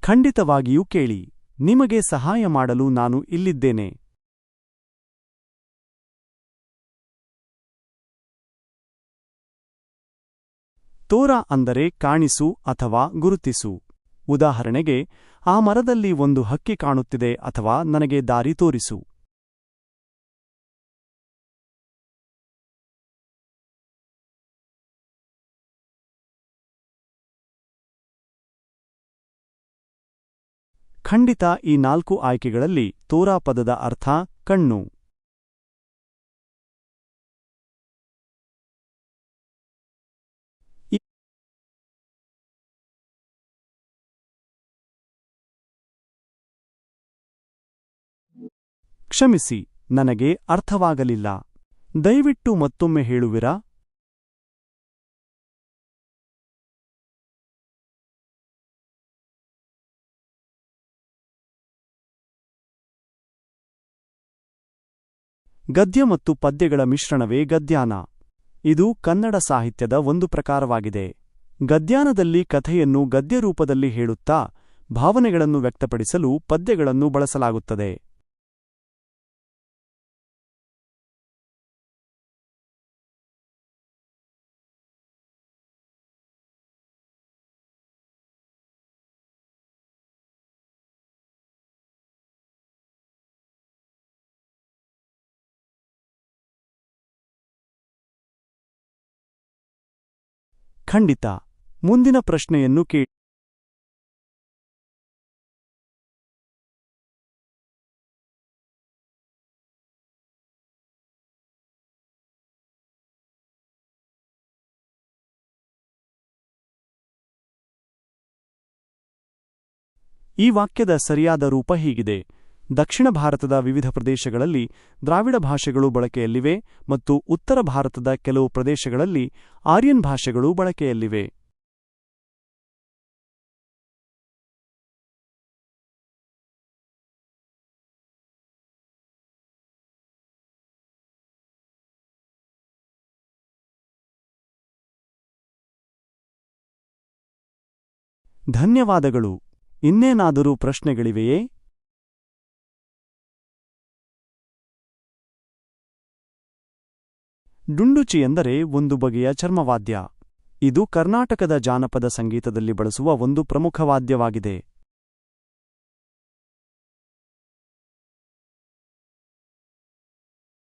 ಖಂಡಿತವಾಗಿಯೂ ಕೇಳಿ. ನಿಮಗೆ ಸಹಾಯ ಮಾಡಲು ನಾನು ಇಲ್ಲಿದ್ದೇನೆ. ತೋರಾ ಅಂದರೆ ಕಾಣಿಸು ಅಥವಾ ಗುರುತಿಸು. ಉದಾಹರಣೆಗೆ, ಆ ಮರದಲ್ಲಿ ಒಂದು ಹಕ್ಕಿ ಕಾಣುತ್ತಿದೆ ಅಥವಾ ನನಗೆ ದಾರಿ ತೋರಿಸು. ಖಂಡಿತ ಈ 4 ಆಯ್ಕೆಗಳಲ್ಲಿ ತೋರಾ ಪದದ ಅರ್ಥ ಕಣ್ಣು. ಕ್ಷಮಿಸಿ, ನನಗೆ ಅರ್ಥವಾಗಲಿಲ್ಲ. ದಯವಿಟ್ಟು ಮತ್ತೊಮ್ಮೆ ಹೇಳುವಿರಾ? ಗದ್ಯ ಮತ್ತು ಪದ್ಯಗಳ ಮಿಶ್ರಣವೇ ಗದ್ಯಾನ. ಇದು ಕನ್ನಡ ಸಾಹಿತ್ಯದ ಒಂದು ಪ್ರಕಾರವಾಗಿದೆ. ಗದ್ಯಾನದಲ್ಲಿ ಕಥೆಯನ್ನು ಗದ್ಯರೂಪದಲ್ಲಿ ಹೇಳುತ್ತಾ ಭಾವನೆಗಳನ್ನು ವ್ಯಕ್ತಪಡಿಸಲು ಪದ್ಯಗಳನ್ನು ಬಳಸಲಾಗುತ್ತದೆ. ಖಂಡಿತ. ಮುಂದಿನ ಪ್ರಶ್ನೆಯನ್ನು ಕೇಳಿ. ಈ ವಾಕ್ಯದ ಸರಿಯಾದ ರೂಪ ಹೀಗಿದೆ: ದಕ್ಷಿಣ ಭಾರತದ ವಿವಿಧ ಪ್ರದೇಶಗಳಲ್ಲಿ ದ್ರಾವಿಡ ಭಾಷೆಗಳು ಬಳಕೆಯಲ್ಲಿವೆ ಮತ್ತು ಉತ್ತರ ಭಾರತದ ಕೆಲವು ಪ್ರದೇಶಗಳಲ್ಲಿ ಆರ್ಯನ್ ಭಾಷೆಗಳು ಬಳಕೆಯಲ್ಲಿವೆ. ಧನ್ಯವಾದಗಳು. ಇನ್ನೇನಾದರೂ ಪ್ರಶ್ನೆಗಳಿವೆಯೇ? ಡುಂಡುಚಿ ಎಂದರೆ ಒಂದು ಬಗೆಯ ಚರ್ಮವಾದ್ಯ. ಇದು ಕರ್ನಾಟಕದ ಜಾನಪದ ಸಂಗೀತದಲ್ಲಿ ಬಳಸುವ ಒಂದು ಪ್ರಮುಖ ವಾದ್ಯವಾಗಿದೆ.